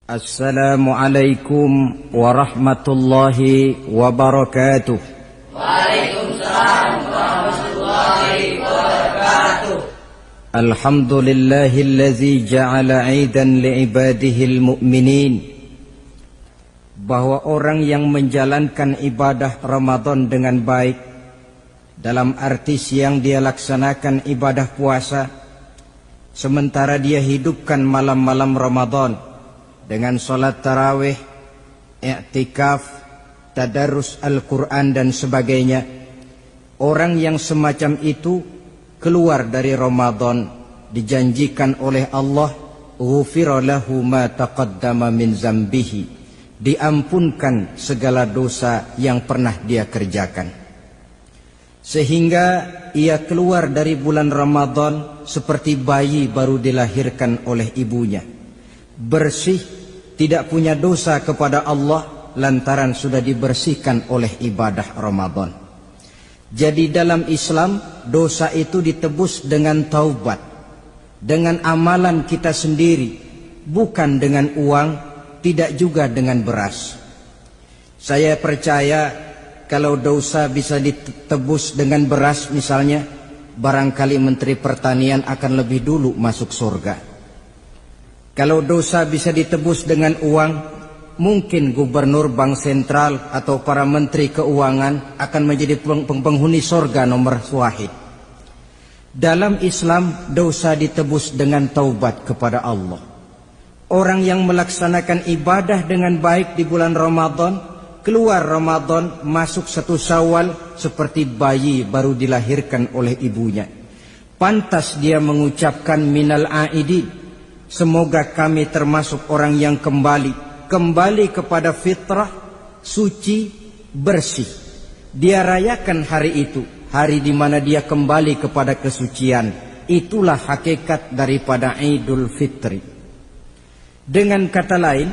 Assalamualaikum warahmatullahi wabarakatuh. Waalaikumsalam warahmatullahi wabarakatuh. Alhamdulillahillazi ja'ala 'aidan li'ibadihil mu'minin. Bahwa orang yang menjalankan ibadah Ramadan dengan baik, dalam arti siang dia laksanakan ibadah puasa, sementara dia hidupkan malam-malam Ramadan dengan sholat tarawih, i'tikaf, tadarus Al-Quran dan sebagainya. Orang yang semacam itu keluar dari Ramadan dijanjikan oleh Allah, ghufira lahu ma taqaddama min zambihi, diampunkan segala dosa yang pernah dia kerjakan. Sehingga ia keluar dari bulan Ramadan seperti bayi baru dilahirkan oleh ibunya, bersih, tidak punya dosa kepada Allah lantaran sudah dibersihkan oleh ibadah Ramadan. Jadi dalam Islam dosa itu ditebus dengan taubat, dengan amalan kita sendiri, bukan dengan uang, tidak juga dengan beras. Saya percaya kalau dosa bisa ditebus dengan beras misalnya, barangkali Menteri Pertanian akan lebih dulu masuk surga. Kalau dosa bisa ditebus dengan uang, mungkin gubernur bank sentral atau para menteri keuangan akan menjadi penghuni surga nomor wahid. Dalam Islam, dosa ditebus dengan taubat kepada Allah. Orang yang melaksanakan ibadah dengan baik di bulan Ramadan, keluar Ramadan, masuk 1 Syawal seperti bayi baru dilahirkan oleh ibunya. Pantas dia mengucapkan minal aidin, semoga kami termasuk orang yang kembali kepada fitrah, suci, bersih. Dia rayakan hari itu, hari di mana dia kembali kepada kesucian. Itulah hakikat daripada Idul Fitri. Dengan kata lain,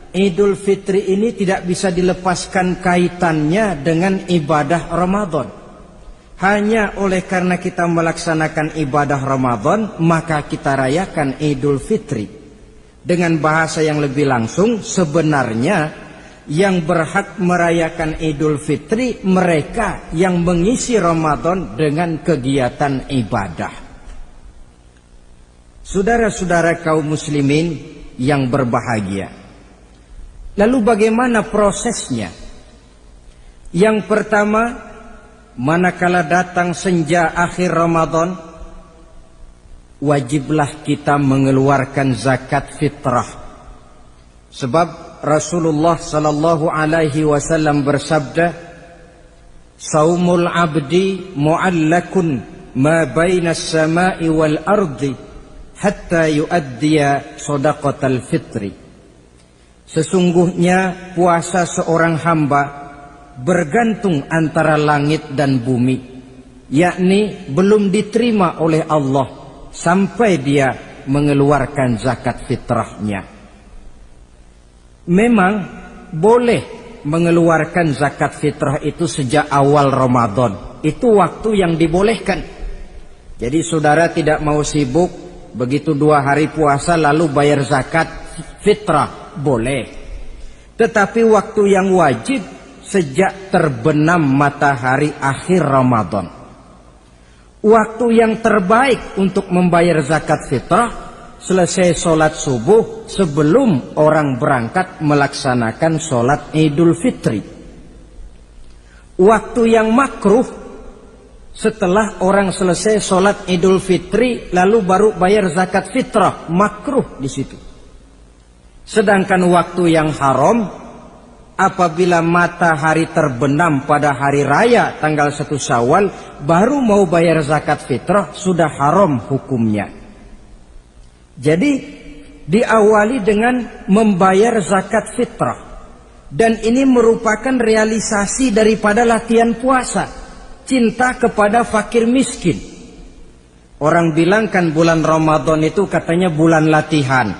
Idul Fitri ini tidak bisa dilepaskan kaitannya dengan ibadah Ramadan. Hanya oleh karena kita melaksanakan ibadah Ramadan, maka kita rayakan Idul Fitri. Dengan bahasa yang lebih langsung, sebenarnya yang berhak merayakan Idul Fitri mereka yang mengisi Ramadan dengan kegiatan ibadah. Saudara-saudara kaum muslimin yang berbahagia, lalu bagaimana prosesnya? Yang pertama, manakala datang senja akhir Ramadan, wajiblah kita mengeluarkan zakat fitrah. Sebab Rasulullah sallallahu alaihi wasallam bersabda, "Saumul 'abdi mu'allakun ma baina as-sama'i wal ardi hatta yu'addiya shadaqatal fitri." Sesungguhnya puasa seorang hamba bergantung antara langit dan bumi, yakni belum diterima oleh Allah sampai dia mengeluarkan zakat fitrahnya. Memang boleh mengeluarkan zakat fitrah itu sejak awal Ramadan. Itu waktu yang dibolehkan. Jadi saudara tidak mau sibuk, begitu 2 hari puasa lalu bayar zakat fitrah, boleh. Tetapi waktu yang wajib sejak terbenam matahari akhir Ramadan. Waktu yang terbaik untuk membayar zakat fitrah selesai sholat subuh sebelum orang berangkat melaksanakan sholat Idul Fitri. Waktu yang makruh setelah orang selesai sholat Idul Fitri lalu baru bayar zakat fitrah, makruh di situ. Sedangkan waktu yang haram apabila matahari terbenam pada hari raya tanggal 1 Syawal baru mau bayar zakat fitrah, sudah haram hukumnya. Jadi diawali dengan membayar zakat fitrah, dan ini merupakan realisasi daripada latihan puasa, cinta kepada fakir miskin. Orang bilang kan bulan Ramadan itu katanya bulan latihan.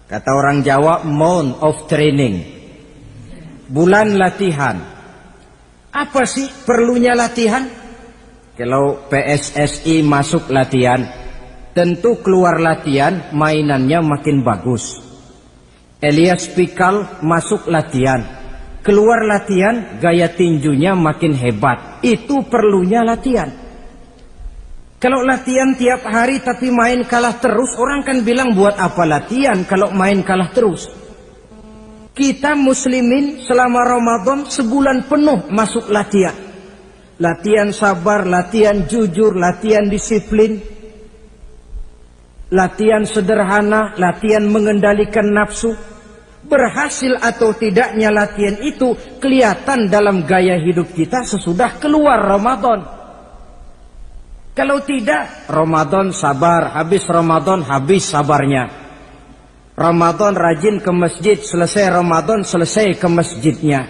Kata orang Jawa, month of training, bulan latihan. Apa sih perlunya latihan? Kalau PSSI masuk latihan, tentu keluar latihan mainannya makin bagus. Elias Pikal masuk latihan, keluar latihan gaya tinjunya makin hebat. Itu perlunya latihan. Kalau latihan tiap hari tapi main kalah terus, orang kan bilang buat apa latihan kalau main kalah terus. Kita muslimin selama Ramadan sebulan penuh masuk latihan. Latihan sabar, latihan jujur, latihan disiplin, latihan sederhana, latihan mengendalikan nafsu. Berhasil atau tidaknya latihan itu kelihatan dalam gaya hidup kita sesudah keluar Ramadan. Kalau tidak, Ramadan sabar, habis Ramadan habis sabarnya. Ramadan rajin ke masjid, selesai Ramadan selesai ke masjidnya.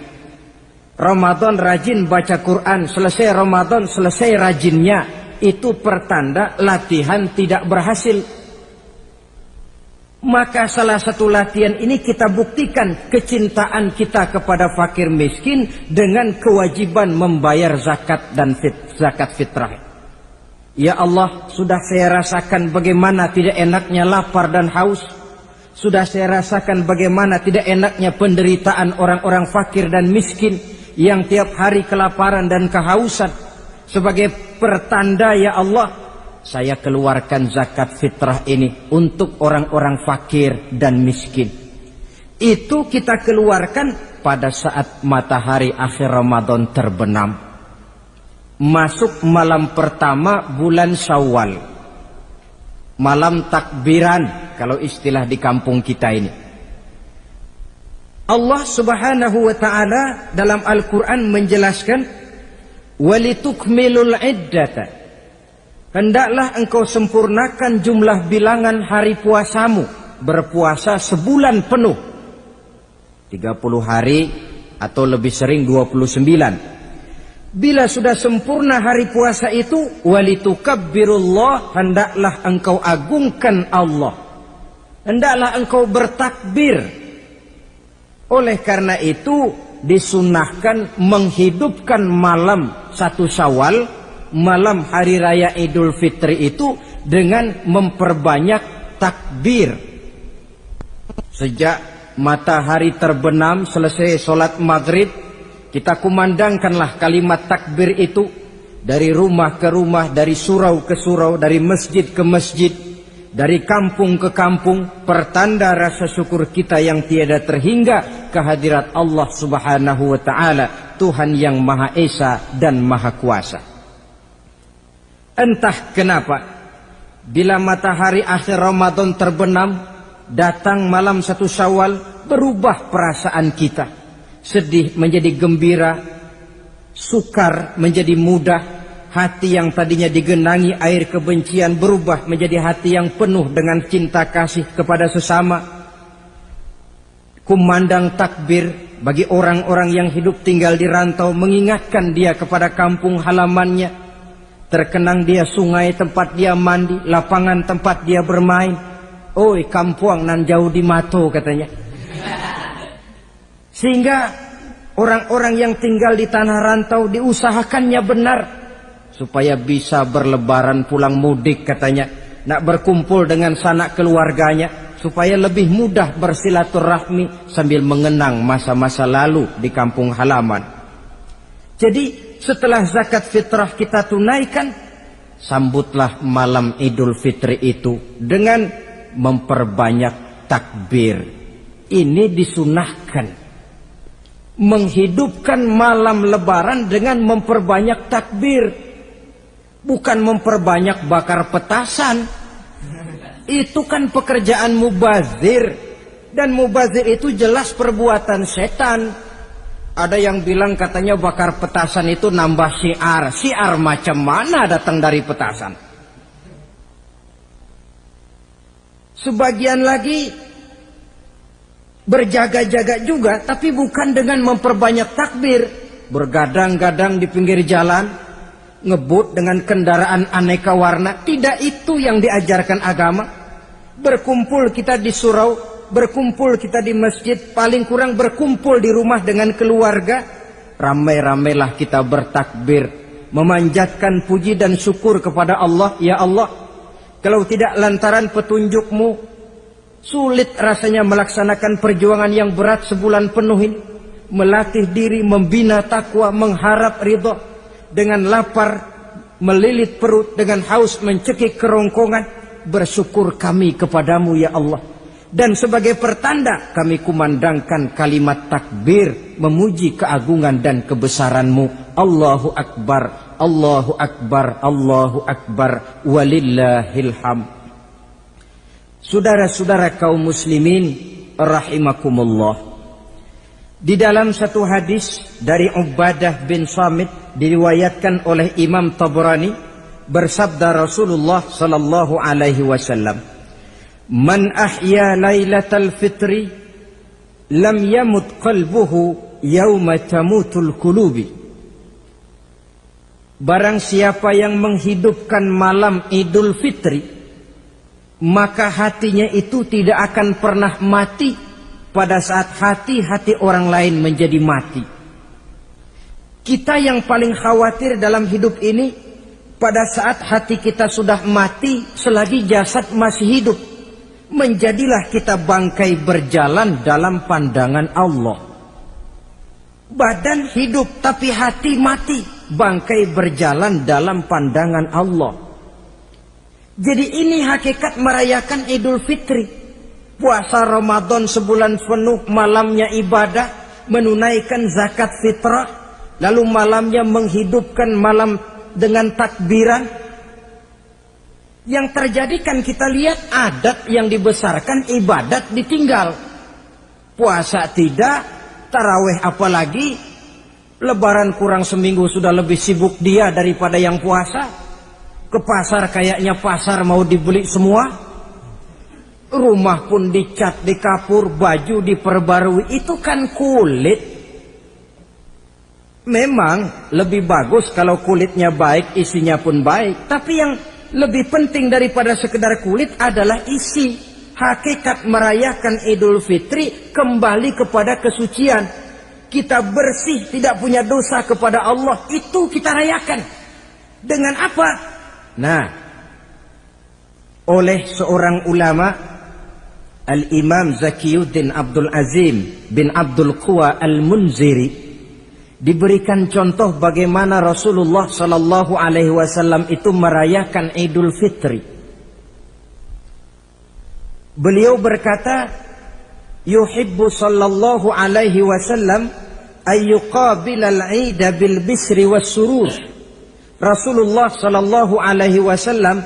Ramadan rajin baca Quran, selesai Ramadan selesai rajinnya. Itu pertanda latihan tidak berhasil. Maka salah satu latihan ini kita buktikan kecintaan kita kepada fakir miskin dengan kewajiban membayar zakat dan zakat fitrah. Ya Allah, sudah saya rasakan bagaimana tidak enaknya lapar dan haus. Sudah saya rasakan bagaimana tidak enaknya penderitaan orang-orang fakir dan miskin yang tiap hari kelaparan dan kehausan. Sebagai pertanda, ya Allah, saya keluarkan zakat fitrah ini untuk orang-orang fakir dan miskin. Itu kita keluarkan pada saat matahari akhir Ramadan terbenam. Masuk malam pertama bulan Syawal. Malam takbiran kalau istilah di kampung kita ini. Allah Subhanahu wa taala dalam Al-Qur'an menjelaskan walitukmilul iddata. Hendaklah engkau sempurnakan jumlah bilangan hari puasamu. Berpuasa sebulan penuh. 30 hari atau lebih sering 29. Bila sudah sempurna hari puasa itu, walitukabbirullah, hendaklah engkau agungkan Allah. Hendaklah engkau bertakbir. Oleh karena itu disunahkan menghidupkan malam 1 Syawal, malam hari raya Idul Fitri itu dengan memperbanyak takbir. Sejak matahari terbenam selesai sholat maghrib, kita kumandangkanlah kalimat takbir itu dari rumah ke rumah, dari surau ke surau, dari masjid ke masjid, dari kampung ke kampung, pertanda rasa syukur kita yang tiada terhingga kehadirat Allah Subhanahu wa taala, Tuhan yang Maha Esa dan Maha Kuasa. Entah kenapa, bila matahari akhir Ramadan terbenam, datang malam 1 Syawal, berubah perasaan kita. Sedih menjadi gembira, sukar menjadi mudah, hati yang tadinya digenangi air kebencian berubah menjadi hati yang penuh dengan cinta kasih kepada sesama. Kumandang takbir bagi orang-orang yang hidup tinggal di rantau, mengingatkan dia kepada kampung halamannya. Terkenang dia sungai tempat dia mandi, lapangan tempat dia bermain. Oi, kampuang nan jauh di mato katanya. Sehingga orang-orang yang tinggal di tanah rantau diusahakannya benar supaya bisa berlebaran pulang mudik katanya, nak berkumpul dengan sanak keluarganya supaya lebih mudah bersilaturahmi sambil mengenang masa-masa lalu di kampung halaman. Jadi setelah zakat fitrah kita tunaikan, sambutlah malam Idul Fitri itu dengan memperbanyak takbir. Ini disunahkan. Menghidupkan malam lebaran dengan memperbanyak takbir. Bukan memperbanyak bakar petasan. Itu kan pekerjaan mubazir. Dan mubazir itu jelas perbuatan setan. Ada yang bilang katanya bakar petasan itu nambah syiar. Syiar macam mana datang dari petasan? Sebagian lagi berjaga-jaga juga, tapi bukan dengan memperbanyak takbir. Bergadang-gadang di pinggir jalan, ngebut dengan kendaraan aneka warna. Tidak itu yang diajarkan agama. Berkumpul kita di surau, berkumpul kita di masjid, paling kurang berkumpul di rumah dengan keluarga. Ramai-ramailah kita bertakbir, memanjatkan puji dan syukur kepada Allah. Ya Allah, kalau tidak lantaran petunjukmu, Sulit rasanya melaksanakan perjuangan yang berat sebulan penuh ini. Melatih diri, membina takwa, mengharap ridho. Dengan lapar, melilit perut, dengan haus, mencekik kerongkongan. Bersyukur kami kepadamu ya Allah. Dan sebagai pertanda kami kumandangkan kalimat takbir, memuji keagungan dan kebesaranmu. Allahu Akbar, Allahu Akbar, Allahu Akbar, walillahil hamd. Saudara-saudara kaum muslimin rahimakumullah. Di dalam satu hadis dari Ubadah bin Samit diriwayatkan oleh Imam Tabrani, bersabda Rasulullah sallallahu alaihi wasallam, "Man ahya lailatal fitri lam yamut qalbuhu yauma tamutul qulubi." Barang siapa yang menghidupkan malam Idul Fitri, maka hatinya itu tidak akan pernah mati pada saat hati-hati orang lain menjadi mati. Kita yang paling khawatir dalam hidup ini, pada saat hati kita sudah mati selagi jasad masih hidup, menjadilah kita bangkai berjalan dalam pandangan Allah. Badan hidup tapi hati mati, bangkai berjalan dalam pandangan Allah. Jadi ini hakikat merayakan Idul Fitri. Puasa Ramadan sebulan penuh, malamnya ibadah, menunaikan zakat fitrah, lalu malamnya menghidupkan malam dengan takbiran. Yang terjadi kan kita lihat adat yang dibesarkan, ibadat ditinggal. Puasa tidak, taraweh apalagi, lebaran kurang seminggu sudah lebih sibuk dia daripada yang puasa. Ke pasar kayaknya pasar mau dibeli semua. Rumah pun dicat, dikapur, baju diperbarui. Itu kan kulit. Memang lebih bagus kalau kulitnya baik, isinya pun baik. Tapi yang lebih penting daripada sekedar kulit adalah isi. Hakikat merayakan Idul Fitri kembali kepada kesucian. Kita bersih, tidak punya dosa kepada Allah. Itu kita rayakan. Dengan apa? Nah, oleh seorang ulama, Al-Imam Zakiyuddin Abdul Azim bin Abdul Quwa Al-Munziri, diberikan contoh bagaimana Rasulullah sallallahu alaihi wasallam itu merayakan Idul Fitri. Beliau berkata, yuhibbu sallallahu alaihi wasallam ayyuqabilal 'ida bil bisri was surur. Rasulullah sallallahu alaihi wasallam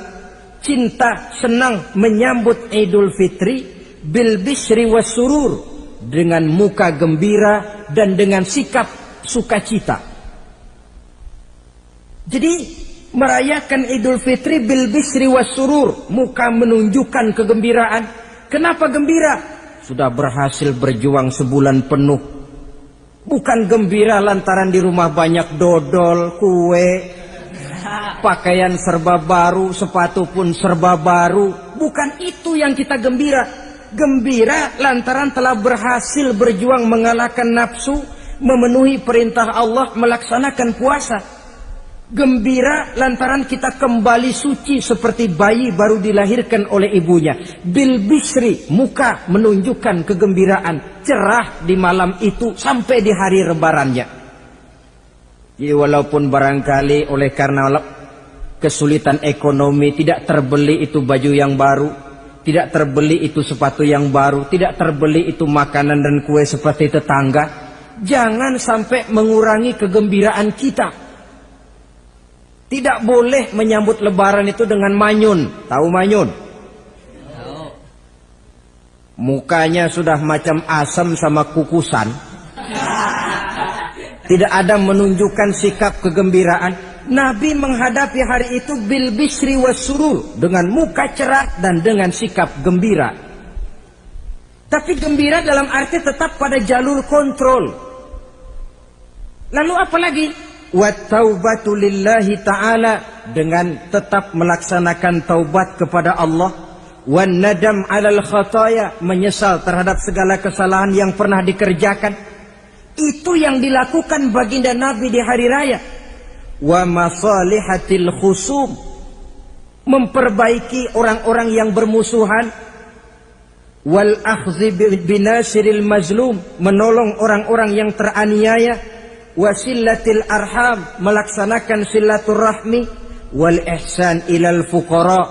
cinta, senang menyambut Idul Fitri bil bisri was surur, dengan muka gembira dan dengan sikap sukacita. Jadi merayakan Idul Fitri bil bisri was surur, muka menunjukkan kegembiraan. Kenapa gembira? Sudah berhasil berjuang sebulan penuh. Bukan gembira lantaran di rumah banyak dodol, kue, pakaian serba baru, sepatu pun serba baru. Bukan itu yang kita gembira. Gembira lantaran telah berhasil berjuang mengalahkan nafsu, memenuhi perintah Allah, melaksanakan puasa. Gembira lantaran kita kembali suci seperti bayi baru dilahirkan oleh ibunya. Bil bisri, muka menunjukkan kegembiraan, cerah di malam itu sampai di hari lebarannya. Jadi walaupun barangkali oleh karena kesulitan ekonomi tidak terbeli itu baju yang baru, tidak terbeli itu sepatu yang baru, tidak terbeli itu makanan dan kue seperti tetangga, jangan sampai mengurangi kegembiraan kita. Tidak boleh menyambut lebaran itu dengan manyun. Tahu manyun? Mukanya sudah macam asam sama kukusan. Tidak ada menunjukkan sikap kegembiraan. Nabi menghadapi hari itu bil bisri was surur, dengan muka cerah dan dengan sikap gembira. Tapi gembira dalam arti tetap pada jalur kontrol. Lalu apa lagi? Wat taubatu lillahi ta'ala, dengan tetap melaksanakan taubat kepada Allah. Wan nadam 'alal khataya, menyesal terhadap segala kesalahan yang pernah dikerjakan. Itu yang dilakukan baginda Nabi di hari raya. Wa masalihatil khusum, memperbaiki orang-orang yang bermusuhan. wal akhdhi binasiril mazlum, menolong orang-orang yang teraniaya, wasillatil arham, melaksanakan silaturahmi, wal ihsan ilal fuqara,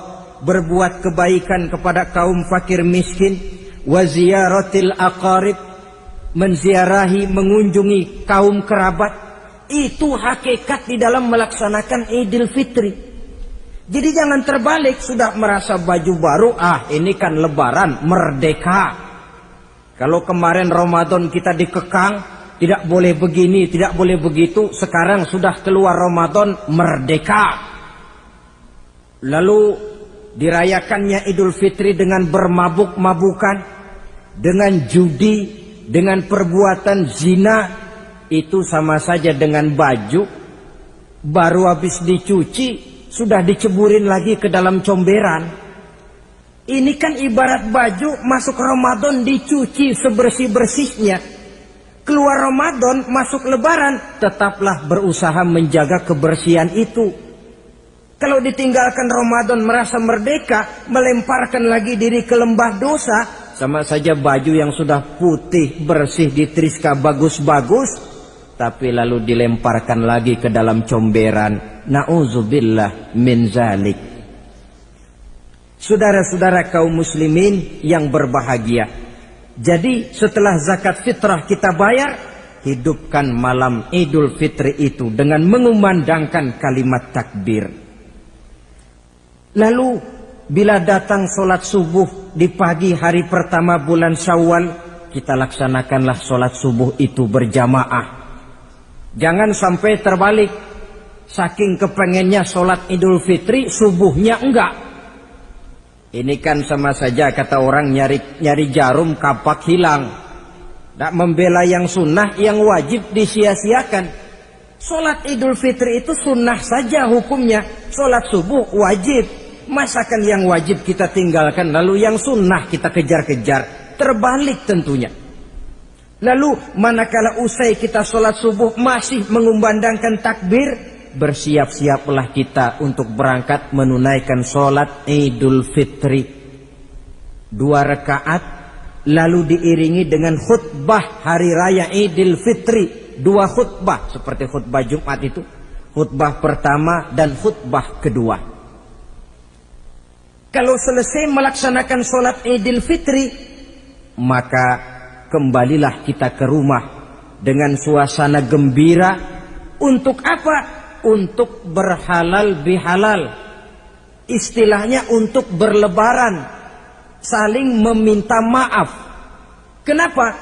berbuat kebaikan kepada kaum fakir miskin, wa ziyaratil aqarib, menziarahi, mengunjungi kaum kerabat. Itu hakikat di dalam melaksanakan Idul Fitri. Jadi jangan terbalik, sudah merasa baju baru, ini kan lebaran, merdeka. Kalau kemarin Ramadan kita dikekang, tidak boleh begini, tidak boleh begitu, sekarang sudah keluar Ramadan, merdeka. Lalu dirayakannya Idul Fitri dengan bermabuk-mabukan, dengan judi, dengan perbuatan zina. Itu sama saja dengan baju baru habis dicuci sudah diceburin lagi ke dalam comberan. Ini kan ibarat baju masuk Ramadan dicuci sebersih-bersihnya, keluar Ramadan masuk Lebaran tetaplah berusaha menjaga kebersihan itu. Kalau ditinggalkan Ramadan merasa merdeka, melemparkan lagi diri ke lembah dosa, sama saja baju yang sudah putih bersih ditriska bagus-bagus tapi lalu dilemparkan lagi ke dalam comberan. Na'udzubillah min zalik. Saudara-saudara kaum muslimin yang berbahagia, jadi setelah zakat fitrah kita bayar, hidupkan malam Idul Fitri itu dengan mengumandangkan kalimat takbir. Lalu bila datang sholat subuh di pagi hari pertama bulan Syawal, kita laksanakanlah sholat subuh itu berjamaah. Jangan sampai terbalik, saking kepengennya sholat Idul Fitri, subuhnya enggak. Ini kan sama saja kata orang nyari jarum kapak hilang. Tak membela yang sunnah, yang wajib disia-siakan. Sholat Idul Fitri itu sunnah saja hukumnya, sholat subuh wajib. Masakan yang wajib kita tinggalkan, lalu yang sunnah kita kejar-kejar? Terbalik tentunya. Lalu manakala usai kita sholat subuh masih mengumandangkan takbir, bersiap-siaplah kita untuk berangkat menunaikan sholat Idul Fitri. 2 rakaat, lalu diiringi dengan khutbah hari raya Idul Fitri. 2 khutbah seperti khutbah Jumat itu, khutbah pertama dan khutbah kedua. Kalau selesai melaksanakan sholat Idul Fitri, maka kembalilah kita ke rumah dengan suasana gembira. Untuk apa? Untuk berhalal bihalal. Istilahnya untuk berlebaran, saling meminta maaf. Kenapa?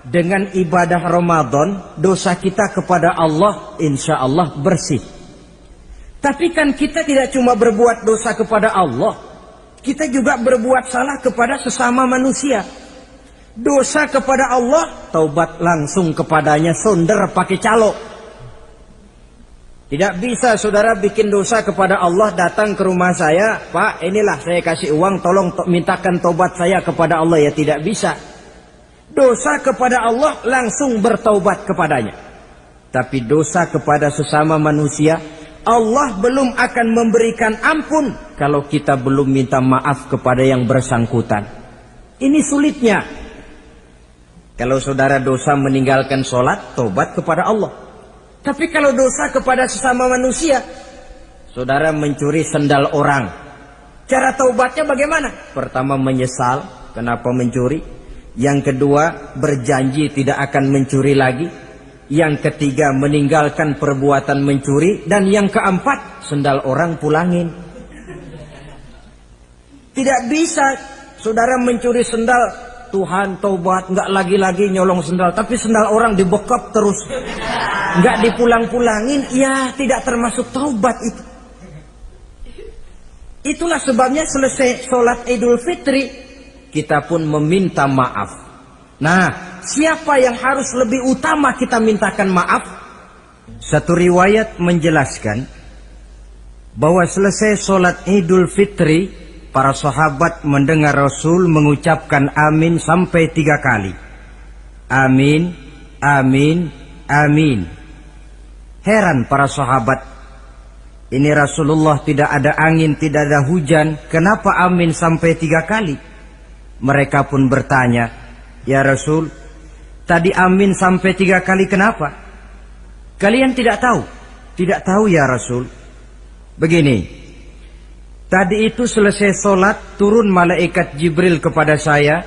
Dengan ibadah Ramadan, dosa kita kepada Allah insya Allah bersih. Tapi kan kita tidak cuma berbuat dosa kepada Allah, kita juga berbuat salah kepada sesama manusia. Dosa kepada Allah, taubat langsung kepadanya, sonder pakai calo. Tidak bisa saudara bikin dosa kepada Allah, datang ke rumah saya, Pak inilah saya kasih uang, tolong mintakan taubat saya kepada Allah. Ya tidak bisa. Dosa kepada Allah langsung bertaubat kepadanya. Tapi dosa kepada sesama manusia, Allah belum akan memberikan ampun kalau kita belum minta maaf kepada yang bersangkutan. Ini sulitnya. Kalau saudara dosa meninggalkan sholat, tobat kepada Allah. Tapi kalau dosa kepada sesama manusia, saudara mencuri sendal orang, cara taubatnya bagaimana? Pertama menyesal, kenapa mencuri? Yang kedua berjanji tidak akan mencuri lagi. Yang ketiga meninggalkan perbuatan mencuri. Dan yang keempat, sendal orang pulangin. Tidak bisa saudara mencuri sendal, Tuhan taubat, nggak lagi-lagi nyolong sendal, tapi sendal orang dibekap terus, nggak dipulang-pulangin, ya tidak termasuk taubat itu. Itulah sebabnya selesai sholat Idul Fitri, kita pun meminta maaf. Nah, siapa yang harus lebih utama kita mintakan maaf? Satu riwayat menjelaskan bahwa selesai sholat Idul Fitri, para sahabat mendengar Rasul mengucapkan amin sampai 3 kali. Amin, amin, amin. Heran para sahabat. Ini Rasulullah tidak ada angin, tidak ada hujan. Kenapa amin sampai 3 kali? Mereka pun bertanya, "Ya Rasul, tadi amin sampai 3 kali kenapa?" "Kalian tidak tahu?" "Tidak tahu ya Rasul." "Begini, tadi itu selesai sholat, turun malaikat Jibril kepada saya.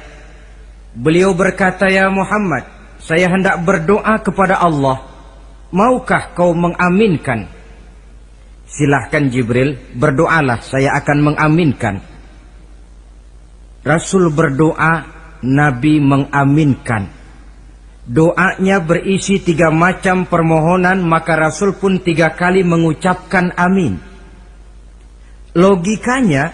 Beliau berkata, 'Ya Muhammad, saya hendak berdoa kepada Allah. Maukah kau mengaminkan?' Silahkan Jibril, berdoalah, saya akan mengaminkan." Rasul berdoa, Nabi mengaminkan. Doanya berisi 3 macam permohonan, maka Rasul pun 3 kali mengucapkan amin. Logikanya,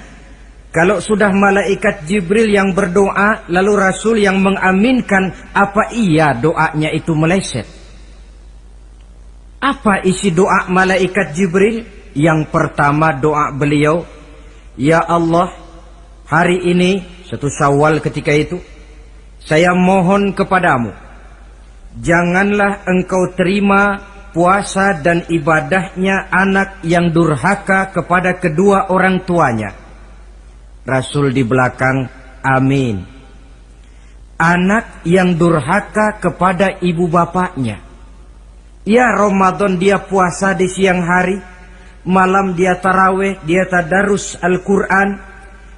kalau sudah malaikat Jibril yang berdoa, lalu Rasul yang mengaminkan, apa iya doanya itu meleset? Apa isi doa malaikat Jibril? Yang pertama doa beliau, "Ya Allah, hari ini 1 Syawal ketika itu, saya mohon kepadamu, janganlah engkau terima puasa dan ibadahnya anak yang durhaka kepada kedua orang tuanya." Rasul di belakang, amin. Anak yang durhaka kepada ibu bapaknya. Ya Ramadan dia puasa di siang hari, malam dia taraweh, dia tadarus Al-Quran.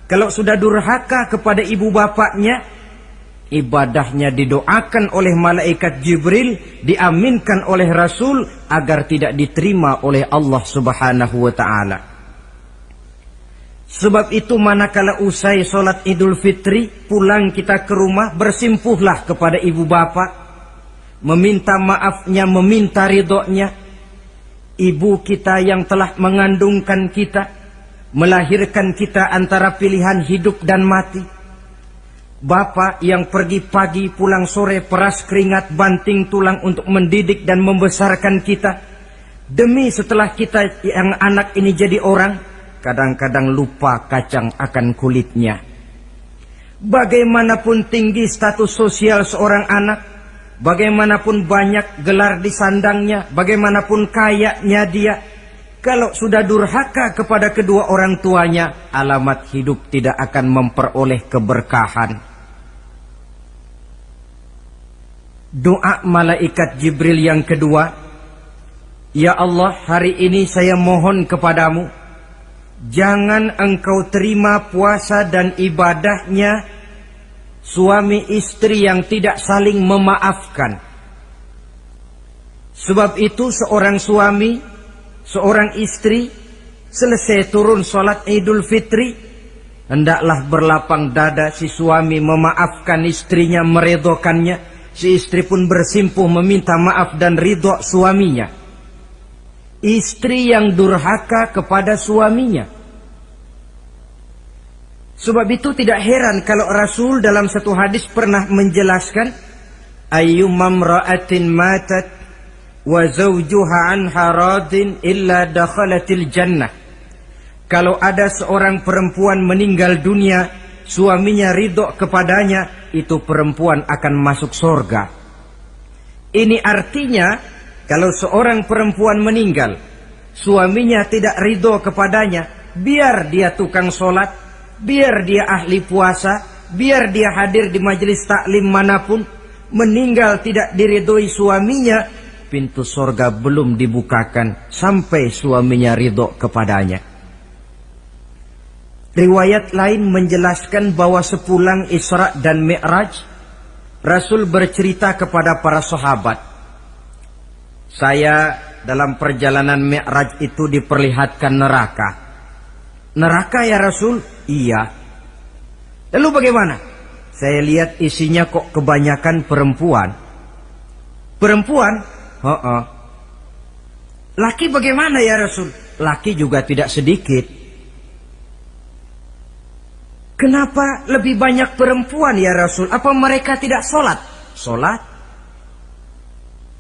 Kalau sudah durhaka kepada ibu bapaknya, ibadahnya didoakan oleh malaikat Jibril, diaminkan oleh Rasul agar tidak diterima oleh Allah Subhanahu wa ta'ala. Sebab itu manakala usai sholat Idul Fitri, pulang kita ke rumah, bersimpuhlah kepada ibu bapak, meminta maafnya, meminta ridhonya. Ibu kita yang telah mengandungkan kita, melahirkan kita antara pilihan hidup dan mati. Bapak yang pergi pagi pulang sore, peras keringat banting tulang untuk mendidik dan membesarkan kita. Demi setelah kita yang anak ini jadi orang, kadang-kadang lupa kacang akan kulitnya. Bagaimanapun tinggi status sosial seorang anak, bagaimanapun banyak gelar di sandangnya, bagaimanapun kayanya dia, kalau sudah durhaka kepada kedua orang tuanya, alamat hidup tidak akan memperoleh keberkahan. Doa malaikat Jibril yang kedua, "Ya Allah, hari ini saya mohon kepadamu, jangan engkau terima puasa dan ibadahnya suami istri yang tidak saling memaafkan." Sebab itu seorang suami, seorang istri, selesai turun sholat Idul Fitri, hendaklah berlapang dada si suami memaafkan istrinya, meridhokannya. Si istri pun bersimpuh meminta maaf dan ridho suaminya. Istri yang durhaka kepada suaminya. Sebab itu tidak heran kalau Rasul dalam satu hadis pernah menjelaskan, "Ayyumam ra'atin matat wa zawjuha anha radin illa dakhalatil jannah." Kalau ada seorang perempuan meninggal dunia, suaminya ridho kepadanya, itu perempuan akan masuk surga. Ini artinya, kalau seorang perempuan meninggal, suaminya tidak ridho kepadanya, biar dia tukang sholat, biar dia ahli puasa, biar dia hadir di majelis taklim manapun, meninggal tidak diridhoi suaminya, pintu surga belum dibukakan sampai suaminya ridho kepadanya. Riwayat lain menjelaskan bahwa sepulang Isra dan Mi'raj, Rasul bercerita kepada para sahabat, "Saya dalam perjalanan Mi'raj itu diperlihatkan neraka." "Neraka ya Rasul?" "Iya." "Lalu bagaimana?" "Saya lihat isinya kok kebanyakan perempuan." "Perempuan?" "Heeh." "Laki bagaimana ya Rasul?" "Laki juga tidak sedikit." "Kenapa lebih banyak perempuan ya Rasul? Apa mereka tidak sholat?" "Sholat."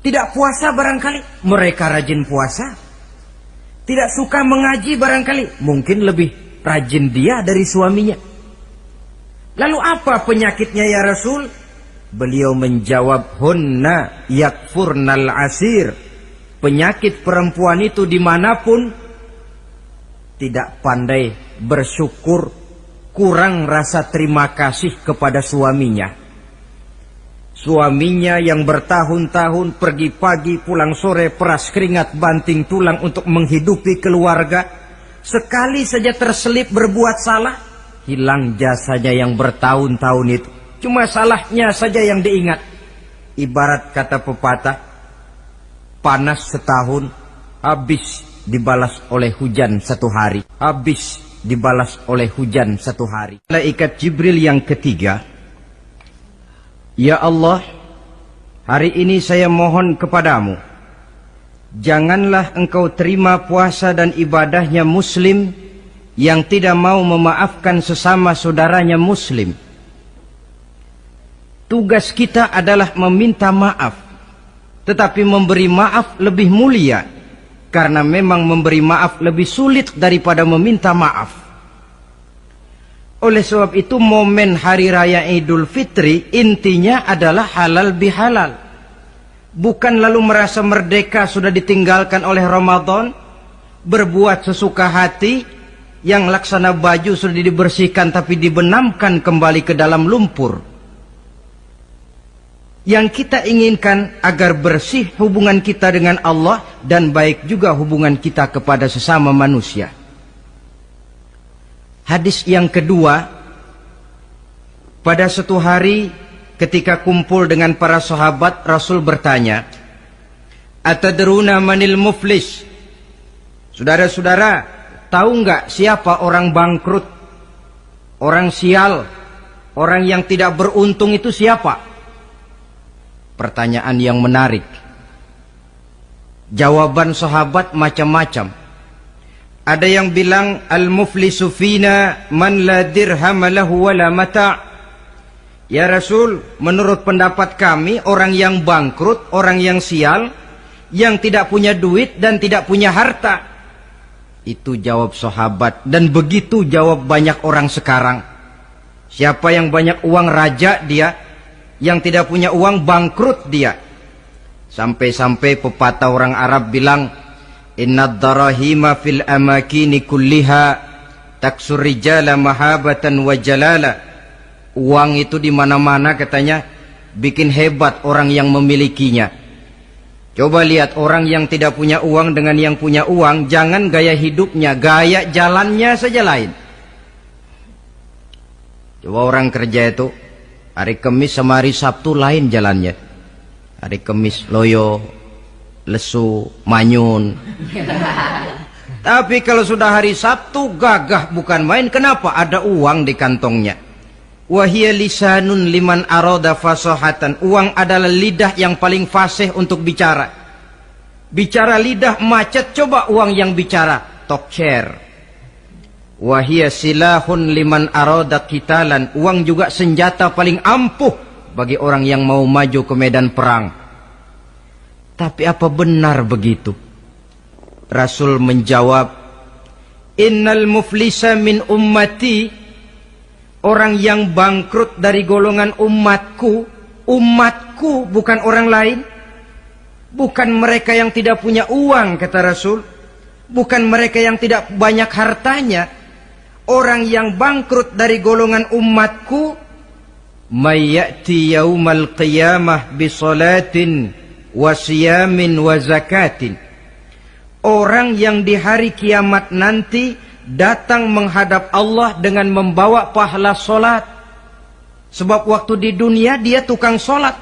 "Tidak puasa barangkali?" "Mereka rajin puasa." "Tidak suka mengaji barangkali?" "Mungkin lebih rajin dia dari suaminya." "Lalu apa penyakitnya ya Rasul?" Beliau menjawab, "Hunna yakfurnal asir." Penyakit perempuan itu dimanapun, tidak pandai bersyukur, kurang rasa terima kasih kepada suaminya. Suaminya yang bertahun-tahun pergi pagi pulang sore peras keringat banting tulang untuk menghidupi keluarga, sekali saja terselip berbuat salah, hilang jasanya yang bertahun-tahun itu. Cuma salahnya saja yang diingat. Ibarat kata pepatah, panas setahun, habis dibalas oleh hujan satu hari. Habis dibalas oleh hujan satu hari. Malaikat Jibril yang ketiga, ya Allah, hari ini saya mohon kepadamu, janganlah engkau terima puasa dan ibadahnya muslim yang tidak mau memaafkan sesama saudaranya muslim. Tugas kita adalah meminta maaf, tetapi memberi maaf lebih mulia, karena memang memberi maaf lebih sulit daripada meminta maaf. Oleh sebab itu momen hari raya Idul Fitri intinya adalah halal bihalal. Bukan lalu merasa merdeka sudah ditinggalkan oleh Ramadan, berbuat sesuka hati, yang laksana baju sudah dibersihkan tapi dibenamkan kembali ke dalam lumpur. Yang kita inginkan agar bersih hubungan kita dengan Allah dan baik juga hubungan kita kepada sesama manusia. Hadis yang kedua, pada suatu hari ketika kumpul dengan para sahabat, Rasul bertanya, "Atadruna manil muflis?" Saudara-saudara, tahu nggak siapa orang bangkrut, orang sial, orang yang tidak beruntung itu siapa? Pertanyaan yang menarik. Jawaban sahabat macam-macam. Ada yang bilang al-muflisu fina man la dirham lahu wala mata'. Ya Rasul, menurut pendapat kami orang yang bangkrut, orang yang sial, yang tidak punya duit dan tidak punya harta. Itu jawab sahabat, dan begitu jawab banyak orang sekarang. Siapa yang banyak uang raja dia, yang tidak punya uang bangkrut dia. Sampai-sampai pepatah orang Arab bilang, innad darahima fil amakini kulliha taksur rijala mahabatan wa jalala. Uang itu di mana-mana katanya bikin hebat orang yang memilikinya. Coba lihat orang yang tidak punya uang dengan yang punya uang, jangan gaya hidupnya, gaya jalannya saja lain. Coba orang kerja itu hari Kamis sama hari Sabtu lain jalannya. Hari Kamis loyo, lesu, manyun. Tapi kalau sudah hari Sabtu gagah bukan main. Kenapa? Ada uang di kantongnya. Wahia lisanun liman arada fasahatan. Uang adalah lidah yang paling fasih untuk bicara. Bicara lidah macet, coba uang yang bicara talk share. Wahia silahun liman arada qitalan. Uang juga senjata paling ampuh bagi orang yang mau maju ke medan perang. Tapi apa benar begitu? Rasul menjawab, innal muflisa min ummati, orang yang bangkrut dari golongan umatku. Umatku bukan orang lain, bukan mereka yang tidak punya uang, kata Rasul, bukan mereka yang tidak banyak hartanya. Orang yang bangkrut dari golongan umatku, mayyati yaumal qiyamah bisolatin wa siyamin wa zakatin. Orang yang di hari kiamat nanti datang menghadap Allah dengan membawa pahala solat. Sebab waktu di dunia dia tukang solat.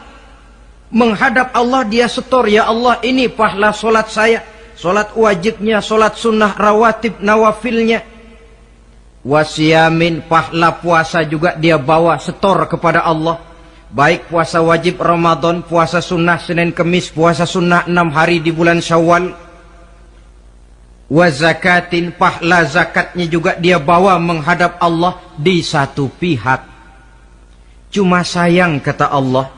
Menghadap Allah dia setor, ya Allah ini pahala solat saya. Solat wajibnya, solat sunnah rawatib nawafilnya. Wasiyamin, pahala puasa juga dia bawa setor kepada Allah. Baik puasa wajib Ramadan, puasa sunnah Senin Kemis, puasa sunnah 6 hari di bulan Syawal. Wa zakatin, pahala zakatnya juga dia bawa menghadap Allah di satu pihak. Cuma sayang kata Allah,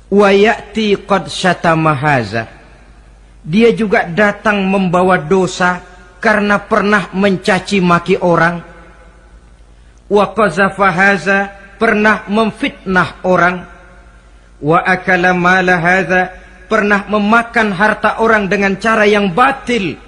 wa ya'ti qad syatama haza. Dia juga datang membawa dosa karena pernah mencaci maki orang. Wa qazafa haza, pernah memfitnah orang. Wa akala mala haza, pernah memakan harta orang dengan cara yang batil.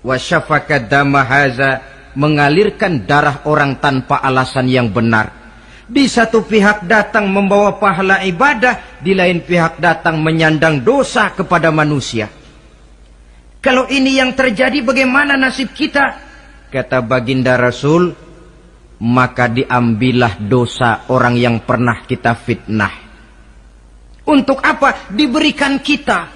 Wa syafaka dama haza, mengalirkan darah orang tanpa alasan yang benar. Di satu pihak datang membawa pahala ibadah, di lain pihak datang menyandang dosa kepada manusia. Kalau ini yang terjadi, bagaimana nasib kita? Kata baginda Rasul, maka diambillah dosa orang yang pernah kita fitnah. Untuk apa? Diberikan kita.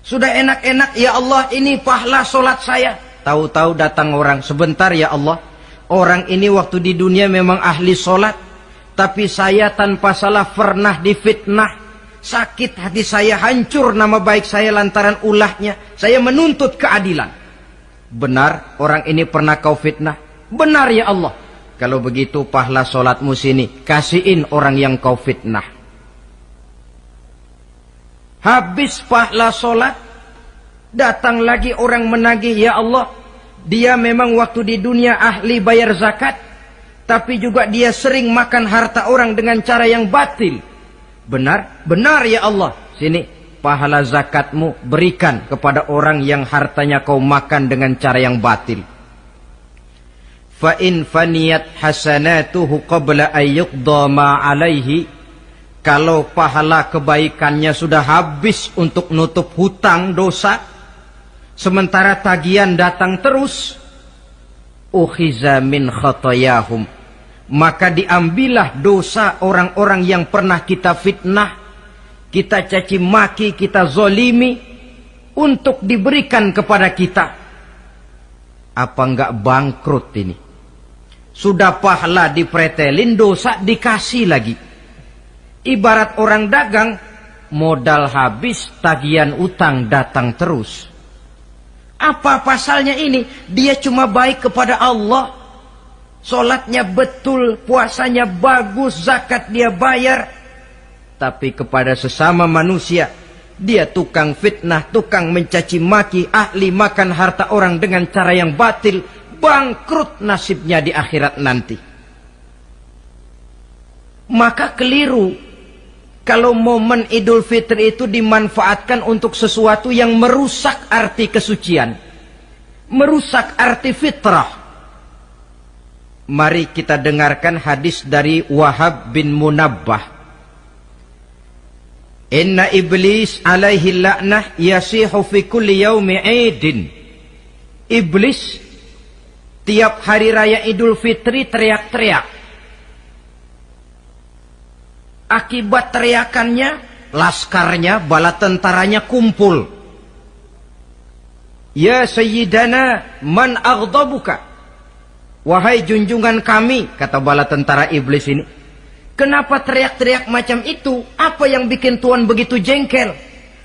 Sudah enak-enak, ya Allah, ini pahala solat saya. Tahu-tahu datang orang, sebentar ya Allah, orang ini waktu di dunia memang ahli solat, tapi saya tanpa salah pernah difitnah. Sakit hati saya, hancur nama baik saya lantaran ulahnya. Saya menuntut keadilan. Benar, orang ini pernah kau fitnah? Benar ya Allah. Kalau begitu pahala solatmu sini, kasihin orang yang kau fitnah. Habis pahala solat, datang lagi orang menagih, ya Allah, dia memang waktu di dunia ahli bayar zakat, tapi juga dia sering makan harta orang dengan cara yang batil. Benar? Benar ya Allah. Sini, pahala zakatmu berikan kepada orang yang hartanya kau makan dengan cara yang batil. Fa in faniyat hasanatuhu qabla ayyuqda ma alaihi. Kalau pahala kebaikannya sudah habis untuk nutup hutang dosa, sementara tagihan datang terus, ukhiza min khatayahum, maka diambillah dosa orang-orang yang pernah kita fitnah, kita caci maki, kita zolimi, untuk diberikan kepada kita. Apa enggak bangkrut ini? Sudah pahala dipretelin, dosa dikasih lagi. Ibarat orang dagang, modal habis, tagihan utang datang terus. Apa pasalnya ini? Dia cuma baik kepada Allah, solatnya betul, puasanya bagus, zakat dia bayar, tapi kepada sesama manusia dia tukang fitnah, tukang mencaci maki, ahli makan harta orang dengan cara yang batil. Bangkrut nasibnya di akhirat nanti. Maka keliru kalau momen Idul Fitri itu dimanfaatkan untuk sesuatu yang merusak arti kesucian, merusak arti fitrah. Mari kita dengarkan hadis dari Wahab bin Munabbah. Inna iblis alaihi la'nah yasihu fi kulli yaumi idin. Iblis tiap hari raya Idul Fitri teriak-teriak. Akibat teriakannya, laskarnya, bala tentaranya kumpul. Ya Sayyidana, man aghdabuka. Wahai junjungan kami, kata bala tentara iblis ini, kenapa teriak-teriak macam itu? Apa yang bikin Tuhan begitu jengkel?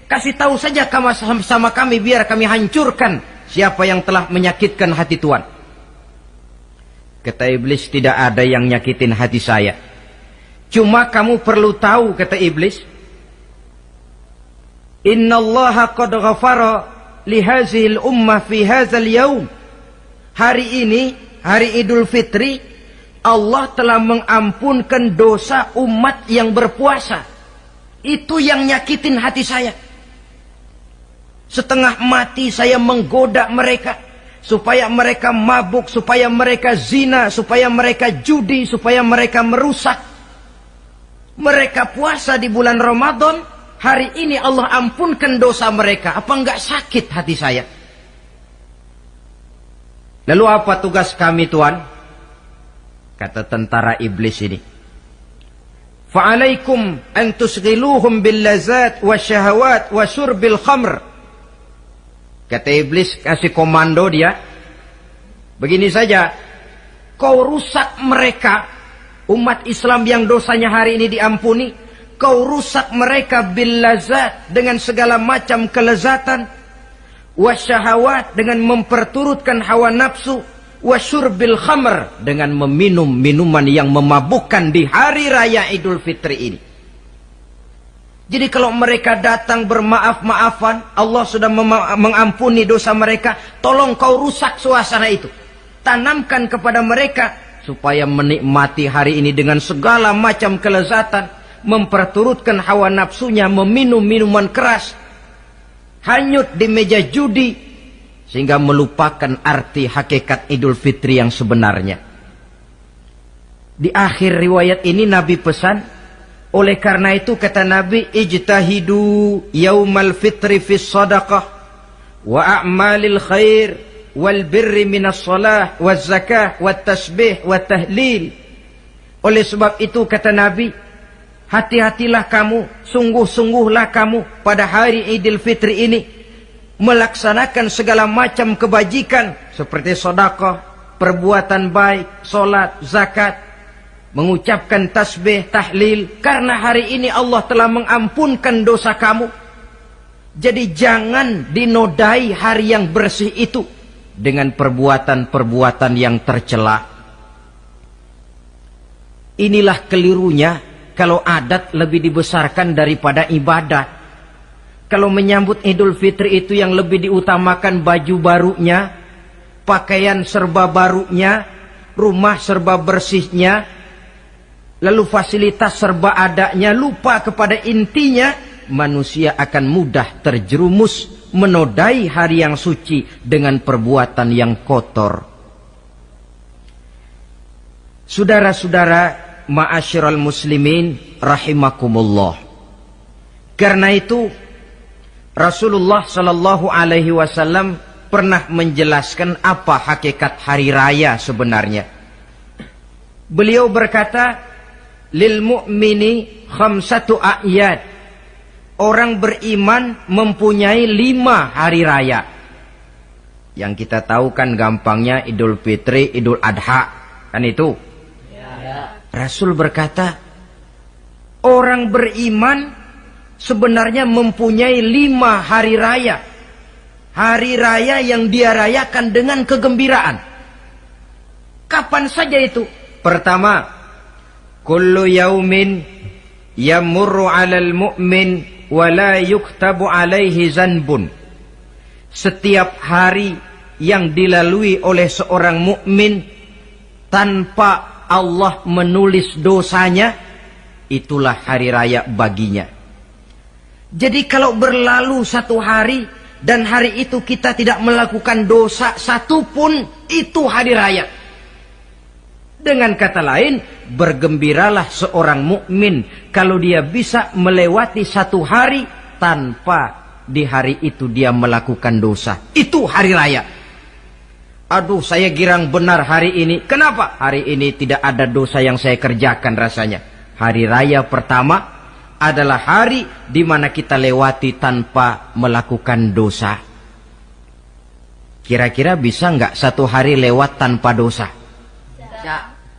Kasih tahu saja sama kami, biar kami hancurkan siapa yang telah menyakitkan hati Tuhan. Kata iblis, tidak ada yang nyakitin hati saya. Cuma kamu perlu tahu, kata iblis, innallaha qad ghafara li hazihil ummah fi hadzal yaum. Hari ini, hari Idul Fitri, Allah telah mengampunkan dosa umat yang berpuasa. Itu yang nyakitin hati saya. Setengah mati saya menggoda mereka, supaya mereka mabuk, supaya mereka zina, supaya mereka judi, supaya mereka merusak. Mereka puasa di bulan Ramadan, hari ini Allah ampunkan dosa mereka. Apa enggak sakit hati saya? Lalu apa tugas kami Tuhan? Kata tentara iblis ini, fa'alaikum an tusghiluhum bil lazat wa syahawat wa syurbil khamr. Kata iblis, kasih komando dia, begini saja, kau rusak mereka, umat Islam yang dosanya hari ini diampuni, kau rusak mereka bil lazat, dengan segala macam kelezatan, wasyahawat, dengan memperturutkan hawa nafsu, wasyurbil khamr, dengan meminum minuman yang memabukkan di hari raya Idul Fitri ini. Jadi kalau mereka datang bermaaf-maafan, Allah sudah mengampuni dosa mereka, tolong kau rusak suasana itu. Tanamkan kepada mereka supaya menikmati hari ini dengan segala macam kelezatan, memperturutkan hawa nafsunya, meminum minuman keras, hanyut di meja judi, sehingga melupakan arti hakikat Idul Fitri yang sebenarnya. Di akhir riwayat ini Nabi pesan, oleh karena itu kata Nabi, ijtahidu yaumal fitri fis sadaqah wa a'malil khair wal birri minas salah waz zakah wat tasbih wat tahlil. Oleh sebab itu kata Nabi, hati-hatilah kamu, sungguh-sungguhlah kamu pada hari Idul Fitri ini melaksanakan segala macam kebajikan seperti sedekah, perbuatan baik, solat, zakat, mengucapkan tasbih, tahlil, karena hari ini Allah telah mengampunkan dosa kamu. Jadi jangan dinodai hari yang bersih itu dengan perbuatan-perbuatan yang tercela. Inilah kelirunya kalau adat lebih dibesarkan daripada ibadat. Kalau menyambut Idul Fitri itu yang lebih diutamakan baju barunya, pakaian serba barunya, rumah serba bersihnya, lalu fasilitas serba adanya, lupa kepada intinya, manusia akan mudah terjerumus menodai hari yang suci dengan perbuatan yang kotor. Saudara-saudara, ma'asyiral muslimin rahimakumullah. Karena itu Rasulullah sallallahu alaihi wasallam pernah menjelaskan apa hakikat hari raya sebenarnya. Beliau berkata, lil mu'mini khamsatu a'yad. Orang beriman mempunyai 5 hari raya. Yang kita tahu kan gampangnya Idul Fitri, Idul Adha, kan itu. Ya. Rasul berkata, orang beriman sebenarnya mempunyai 5 hari raya. Hari raya yang dia rayakan dengan kegembiraan. Kapan saja itu? Pertama, kullu yaumin yamurru 'alal mu'min wa la yuktabu 'alaihi zanbun. Setiap hari yang dilalui oleh seorang mukmin tanpa Allah menulis dosanya, itulah hari raya baginya. Jadi kalau berlalu 1 hari dan hari itu kita tidak melakukan dosa satupun, itu hari raya. Dengan kata lain, bergembiralah seorang mukmin kalau dia bisa melewati 1 hari tanpa di hari itu dia melakukan dosa. Itu hari raya. Aduh, saya girang benar hari ini. Kenapa? Hari ini tidak ada dosa yang saya kerjakan rasanya. Hari raya pertama adalah hari di mana kita lewati tanpa melakukan dosa. Kira-kira bisa nggak 1 hari lewat tanpa dosa?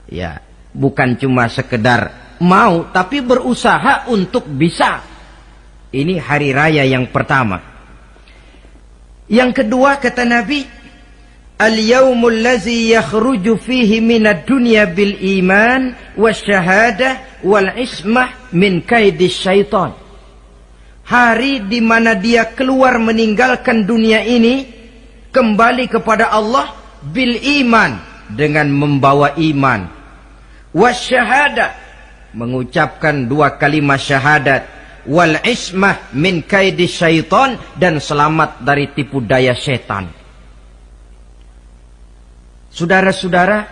Ya, bukan cuma sekedar mau, tapi berusaha untuk bisa. Ini hari raya yang pertama. Yang kedua kata Nabi, al-yaumul ladzi yakhruju fihi minad dunya bil iman wasyahadah wal ismah min kaidis syaitan. Hari di mana dia keluar meninggalkan dunia ini kembali kepada Allah bil iman, dengan membawa iman, wasyahadah, mengucapkan 2 kalimat syahadat, wal ismah min kaidis syaitan, dan selamat dari tipu daya setan. Saudara-saudara,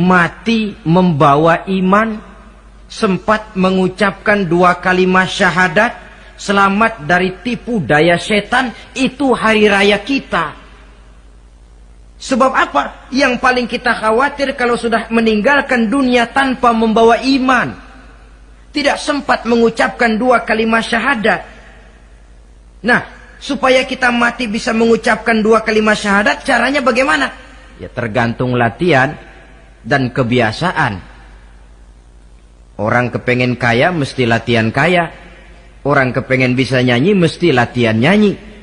mati membawa iman, sempat mengucapkan 2 kalimat syahadat, selamat dari tipu daya setan, itu hari raya kita. Sebab apa? Yang paling kita khawatir kalau sudah meninggalkan dunia tanpa membawa iman, tidak sempat mengucapkan 2 kalimat syahadat. Nah, supaya kita mati bisa mengucapkan 2 kalimat syahadat, caranya bagaimana? Ya tergantung latihan dan kebiasaan. Orang kepengen kaya mesti latihan kaya. Orang kepengen bisa nyanyi mesti latihan nyanyi.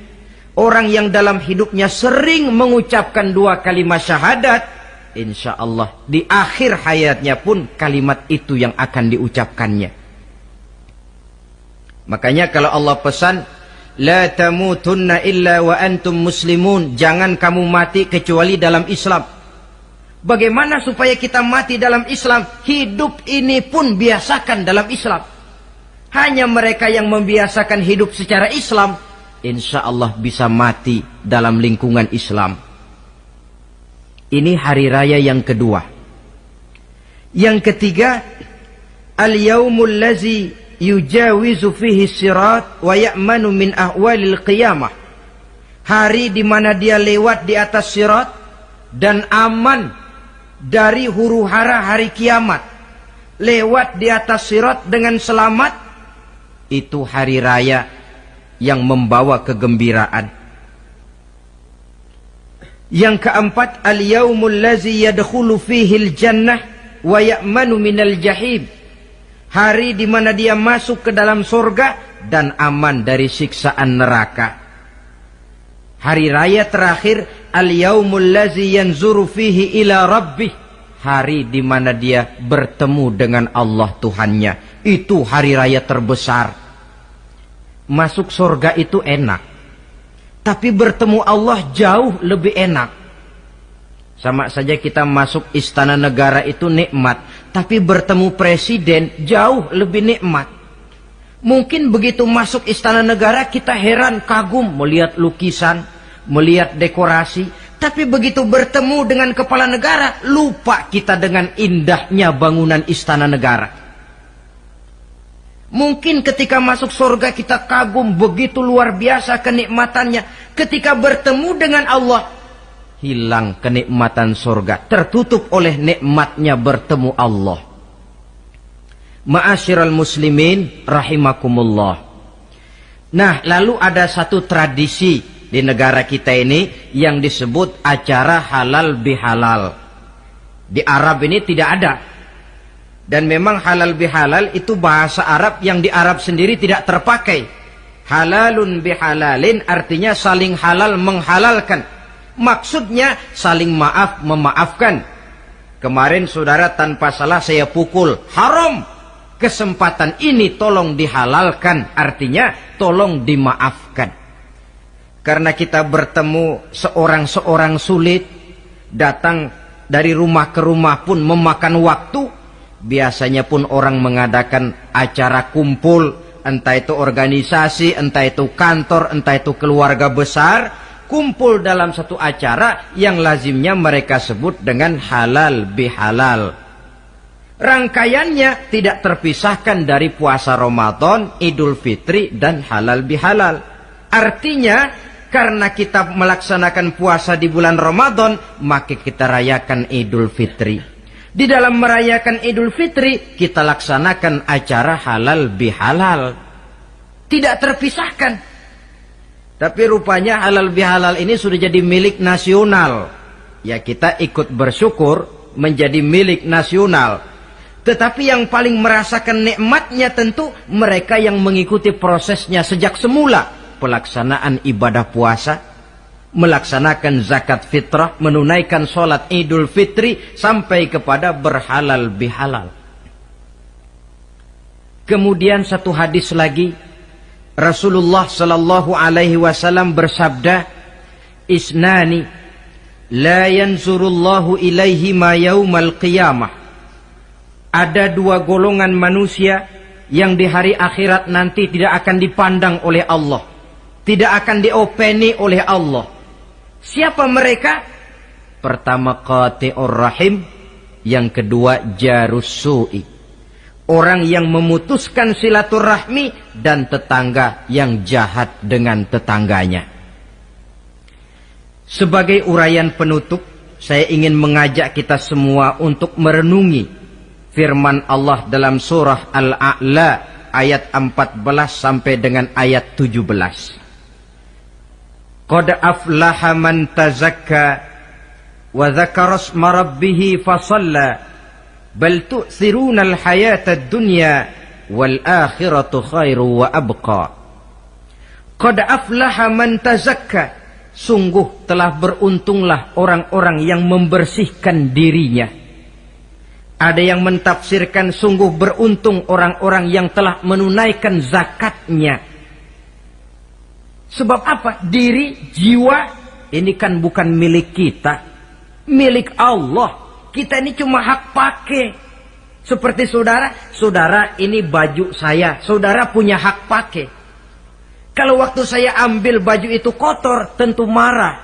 Orang yang dalam hidupnya sering mengucapkan 2 kalimat syahadat, insya Allah di akhir hayatnya pun kalimat itu yang akan diucapkannya. Makanya kalau Allah pesan, la tamutunna illa wa antum muslimun, jangan kamu mati kecuali dalam Islam. Bagaimana supaya kita mati dalam Islam? Hidup ini pun biasakan dalam Islam. Hanya mereka yang membiasakan hidup secara Islam, insya Allah bisa mati dalam lingkungan Islam. Ini hari raya yang kedua. Yang ketiga, al-yaumul lazi yujawizu fihi sirat wa ya'manu min ahwalil qiyamah. Hari di mana dia lewat di atas sirat dan aman dari huru-hara hari kiamat. Lewat di atas sirat dengan selamat. Itu hari raya yang membawa kegembiraan. Yang keempat, al-yaumul lazi yadkhulu fihi al-jannah wa ya'manu minal jahim. Hari di mana dia masuk ke dalam surga dan aman dari siksaan neraka. Hari raya terakhir, al-yaumul lazi yanzuru fihi ila rabbih. Hari di mana dia bertemu dengan Allah Tuhannya. Itu hari raya terbesar. Masuk surga itu enak. Tapi bertemu Allah jauh lebih enak. Sama saja kita masuk istana negara itu nikmat. Tapi bertemu presiden jauh lebih nikmat. Mungkin begitu masuk istana negara kita heran, kagum melihat lukisan, melihat dekorasi. Tapi begitu bertemu dengan kepala negara, lupa kita dengan indahnya bangunan istana negara. Mungkin ketika masuk surga kita kagum begitu luar biasa kenikmatannya. Ketika bertemu dengan Allah, hilang kenikmatan surga. Tertutup oleh nikmatnya bertemu Allah. Ma'asyiral muslimin rahimakumullah. Nah, lalu ada satu tradisi di negara kita ini yang disebut acara halal bihalal. Di Arab ini tidak ada. Dan memang halal bihalal itu bahasa Arab yang di Arab sendiri tidak terpakai. Halalun bihalalin artinya saling halal menghalalkan. Maksudnya saling maaf memaafkan. Kemarin saudara tanpa salah saya pukul, haram. Kesempatan ini tolong dihalalkan, artinya tolong dimaafkan. Karena kita bertemu seorang-seorang sulit, datang dari rumah ke rumah pun memakan waktu. Biasanya pun orang mengadakan acara kumpul, entah itu organisasi, entah itu kantor, entah itu keluarga besar, kumpul dalam satu acara yang lazimnya mereka sebut dengan halal bihalal. Rangkaiannya tidak terpisahkan dari puasa Ramadan, Idul Fitri, dan halal bihalal. Artinya, karena kita melaksanakan puasa di bulan Ramadan, maka kita rayakan Idul Fitri. Di dalam merayakan Idul Fitri, kita laksanakan acara halal bihalal. Tidak terpisahkan. Tapi rupanya halal bihalal ini sudah jadi milik nasional. Ya kita ikut bersyukur menjadi milik nasional. Tetapi yang paling merasakan nikmatnya tentu mereka yang mengikuti prosesnya sejak semula. Pelaksanaan ibadah puasa, melaksanakan zakat fitrah, menunaikan sholat Idul Fitri, sampai kepada berhalal bihalal. Kemudian satu hadis lagi, Rasulullah sallallahu alaihi wasallam bersabda, "Isnani la yanzurullahu ilaihi ma yaumal qiyamah." Ada dua golongan manusia yang di hari akhirat nanti tidak akan dipandang oleh Allah, tidak akan diopeni oleh Allah. Siapa mereka? Pertama qati'ur rahim, yang kedua jarus su'i. Orang yang memutuskan silaturahmi dan tetangga yang jahat dengan tetangganya. Sebagai uraian penutup, saya ingin mengajak kita semua untuk merenungi firman Allah dalam surah Al-A'la ayat 14 sampai dengan ayat 17. Qad aflaha man tazakka wa dzakara isma rabbih fasalla bal tu'thiruna al-hayata ad-dunya wal akhiratu khairu wa abqa. Qad aflaha man tazakka, sungguh telah beruntunglah orang-orang yang membersihkan dirinya. Ada yang mentafsirkan sungguh beruntung orang-orang yang telah menunaikan zakatnya. Sebab apa? Diri, jiwa, ini kan bukan milik kita. Milik Allah. Kita ini cuma hak pakai. Seperti saudara, saudara ini baju saya. Saudara punya hak pakai. Kalau waktu saya ambil baju itu kotor, tentu marah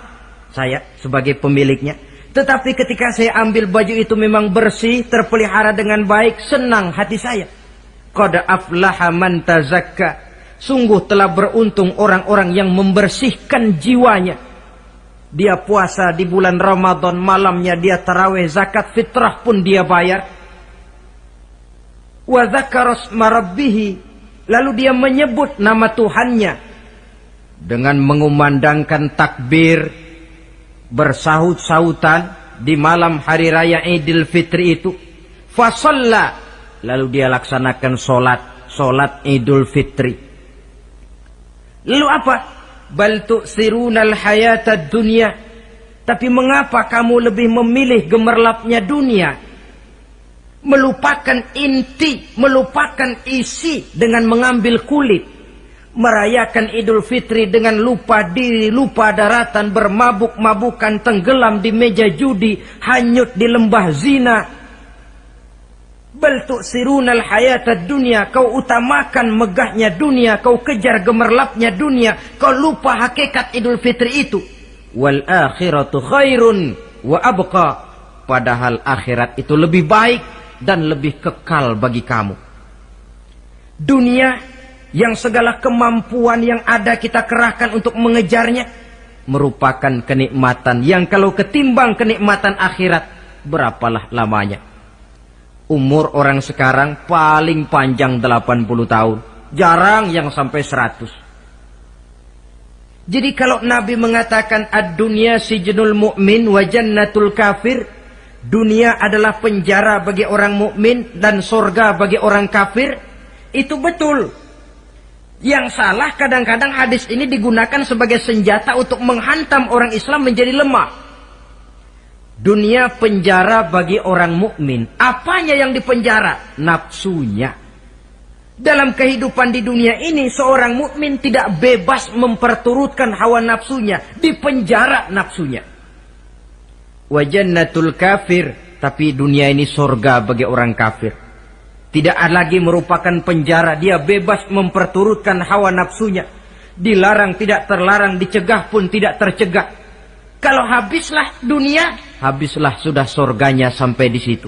saya sebagai pemiliknya. Tetapi ketika saya ambil baju itu memang bersih, terpelihara dengan baik, senang hati saya. Qad aflaha man tazakka. Sungguh telah beruntung orang-orang yang membersihkan jiwanya. Dia puasa di bulan Ramadan, malamnya dia tarawih, zakat fitrah pun dia bayar. Wa dzakara isma rabbih, lalu dia menyebut nama Tuhannya dengan mengumandangkan takbir, bersahut-sahutan di malam hari raya Idul Fitri itu. Fasalla, lalu dia laksanakan solat Idul Fitri. Lalu apa? Bal tu'sirunal hayatad dunya. Tapi mengapa kamu lebih memilih gemerlapnya dunia? Melupakan inti, melupakan isi dengan mengambil kulit. Merayakan Idul Fitri dengan lupa diri, lupa daratan, bermabuk-mabukan, tenggelam di meja judi, hanyut di lembah zina. Bal tu'sirunal hayatad dunya, kau utamakan megahnya dunia, kau kejar gemerlapnya dunia, kau lupa hakikat Idul Fitri itu. Wal akhiratu khairun wa abqa, padahal akhirat itu lebih baik dan lebih kekal bagi kamu. Dunia yang segala kemampuan yang ada kita kerahkan untuk mengejarnya merupakan kenikmatan yang kalau ketimbang kenikmatan akhirat, berapalah lamanya. Umur orang sekarang paling panjang 80 tahun. Jarang yang sampai 100. Jadi kalau Nabi mengatakan ad-dunya sijnul mu'min wa jannatul kafir, dunia adalah penjara bagi orang mukmin dan surga bagi orang kafir, itu betul. Yang salah kadang-kadang hadis ini digunakan sebagai senjata untuk menghantam orang Islam menjadi lemah. Dunia penjara bagi orang mukmin. Apanya yang dipenjara? Nafsunya. Dalam kehidupan di dunia ini, seorang mukmin tidak bebas memperturutkan hawa nafsunya, dipenjara nafsunya. Wa jannatul kafir, tapi dunia ini surga bagi orang kafir. Tidak lagi merupakan penjara, dia bebas memperturutkan hawa nafsunya. Dilarang tidak terlarang, dicegah pun tidak tercegah. Kalau habislah dunia, habislah sudah surganya sampai di situ.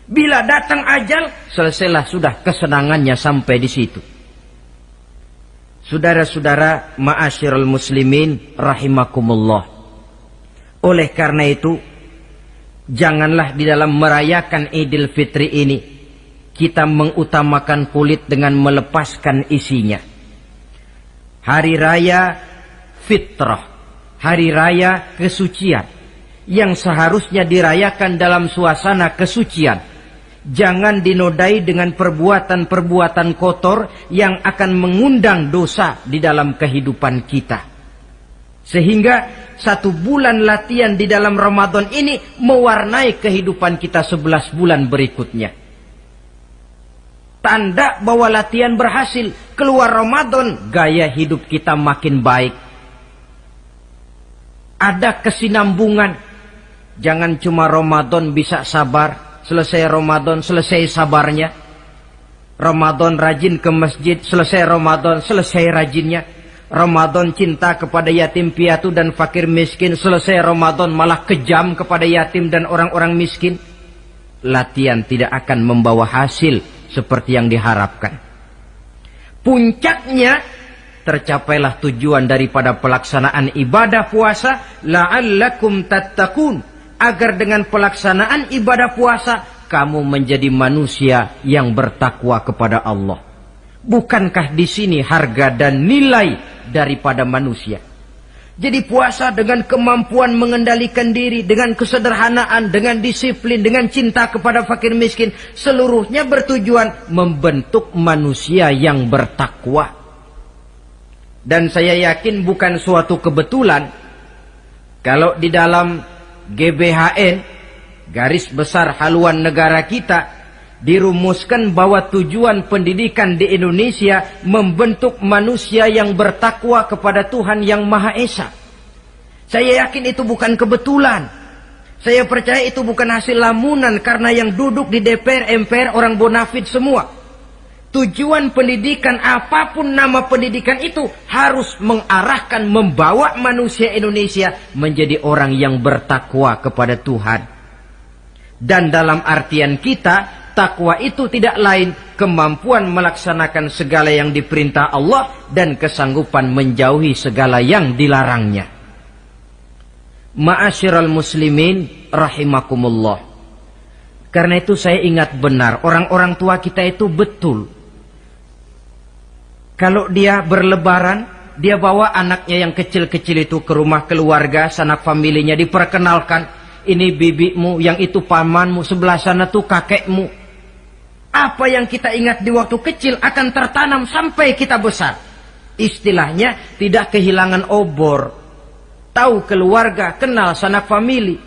Bila datang ajal, selesailah sudah kesenangannya sampai di situ. Saudara-saudara, ma'asyiral muslimin rahimakumullah. Oleh karena itu, janganlah di dalam merayakan Idul Fitri ini kita mengutamakan kulit dengan melepaskan isinya. Hari raya fitrah, hari raya kesucian yang seharusnya dirayakan dalam suasana kesucian, jangan dinodai dengan perbuatan-perbuatan kotor yang akan mengundang dosa di dalam kehidupan kita. Sehingga 1 bulan latihan di dalam Ramadan ini mewarnai kehidupan kita 11 bulan berikutnya. Tanda bahwa latihan berhasil. Keluar Ramadan, gaya hidup kita makin baik. Ada kesinambungan. Jangan cuma Ramadan bisa sabar, selesai Ramadan selesai sabarnya. Ramadan rajin ke masjid, selesai Ramadan selesai rajinnya. Ramadan cinta kepada yatim piatu dan fakir miskin, selesai Ramadan malah kejam kepada yatim dan orang-orang miskin. Latihan tidak akan membawa hasil seperti yang diharapkan. Puncaknya, tercapailah tujuan daripada pelaksanaan ibadah puasa, la'allakum tattaqun, agar dengan pelaksanaan ibadah puasa kamu menjadi manusia yang bertakwa kepada Allah. Bukankah di sini harga dan nilai daripada manusia? Jadi puasa dengan kemampuan mengendalikan diri, dengan kesederhanaan, dengan disiplin, dengan cinta kepada fakir miskin, seluruhnya bertujuan membentuk manusia yang bertakwa. Dan saya yakin bukan suatu kebetulan kalau di dalam GBHN, garis besar haluan negara kita, dirumuskan bahwa tujuan pendidikan di Indonesia membentuk manusia yang bertakwa kepada Tuhan yang Maha Esa. Saya yakin itu bukan kebetulan. Saya percaya itu bukan hasil lamunan karena yang duduk di DPR, MPR orang bonafid semua. Tujuan pendidikan, apapun nama pendidikan itu, harus mengarahkan, membawa manusia Indonesia menjadi orang yang bertakwa kepada Tuhan. Dan dalam artian kita, takwa itu tidak lain kemampuan melaksanakan segala yang diperintah Allah dan kesanggupan menjauhi segala yang dilarangnya. Ma'asyiral muslimin rahimakumullah. Karena itu saya ingat benar, orang-orang tua kita itu betul. Kalau dia berlebaran, dia bawa anaknya yang kecil-kecil itu ke rumah keluarga, sanak familinya, diperkenalkan. Ini bibimu, yang itu pamanmu, sebelah sana tuh kakekmu. Apa yang kita ingat di waktu kecil akan tertanam sampai kita besar. Istilahnya tidak kehilangan obor. Tahu keluarga, kenal sanak famili.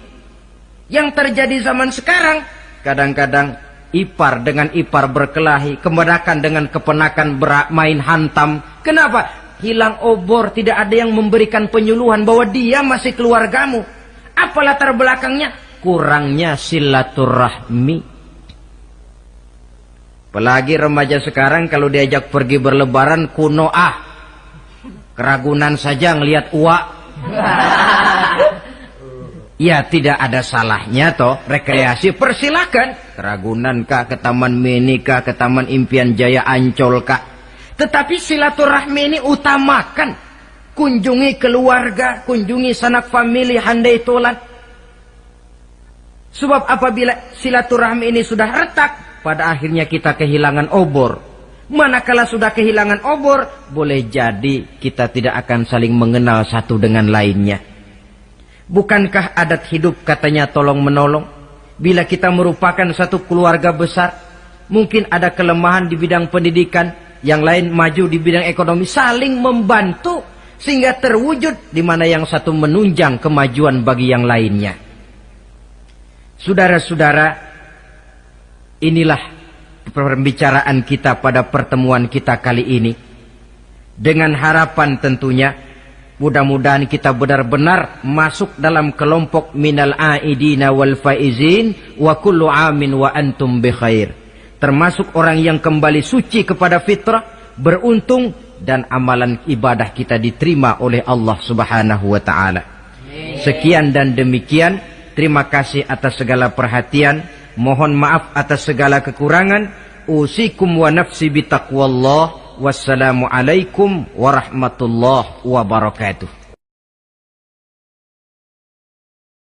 Yang terjadi zaman sekarang, kadang-kadang ipar dengan ipar berkelahi, kemenakan dengan kepenakan bermain hantam. Kenapa? Hilang obor, tidak ada yang memberikan penyuluhan bahwa dia masih keluargamu. Apa latar belakangnya? Kurangnya silaturahmi. Apalagi remaja sekarang kalau diajak pergi berlebaran kuno keragunan saja ngelihat uak. Ya tidak ada salahnya toh, rekreasi persilakan. Keragunan kah, ke Taman Mini kah, ke Taman Impian Jaya Ancol kah. Tetapi silaturahmi ini utamakan. Kunjungi keluarga, kunjungi sanak famili, handai tolan. Sebab apabila silaturahmi ini sudah retak, pada akhirnya kita kehilangan obor. Manakala sudah kehilangan obor, boleh jadi kita tidak akan saling mengenal satu dengan lainnya. Bukankah adat hidup katanya tolong menolong? Bila kita merupakan satu keluarga besar, mungkin ada kelemahan di bidang pendidikan, yang lain maju di bidang ekonomi, saling membantu sehingga terwujud di mana yang satu menunjang kemajuan bagi yang lainnya. Saudara-saudara, inilah pembicaraan kita pada pertemuan kita kali ini. Dengan harapan tentunya mudah-mudahan kita benar-benar masuk dalam kelompok minal aidina wal faizin wa kullu amin wa antum bi khair. Termasuk orang yang kembali suci kepada fitrah, beruntung dan amalan ibadah kita diterima oleh Allah Subhanahu wa taala. Sekian dan demikian, terima kasih atas segala perhatian, mohon maaf atas segala kekurangan. Usikum wa nafsi bitaqwallah. Wassalamualaikum warahmatullahi wabarakatuh.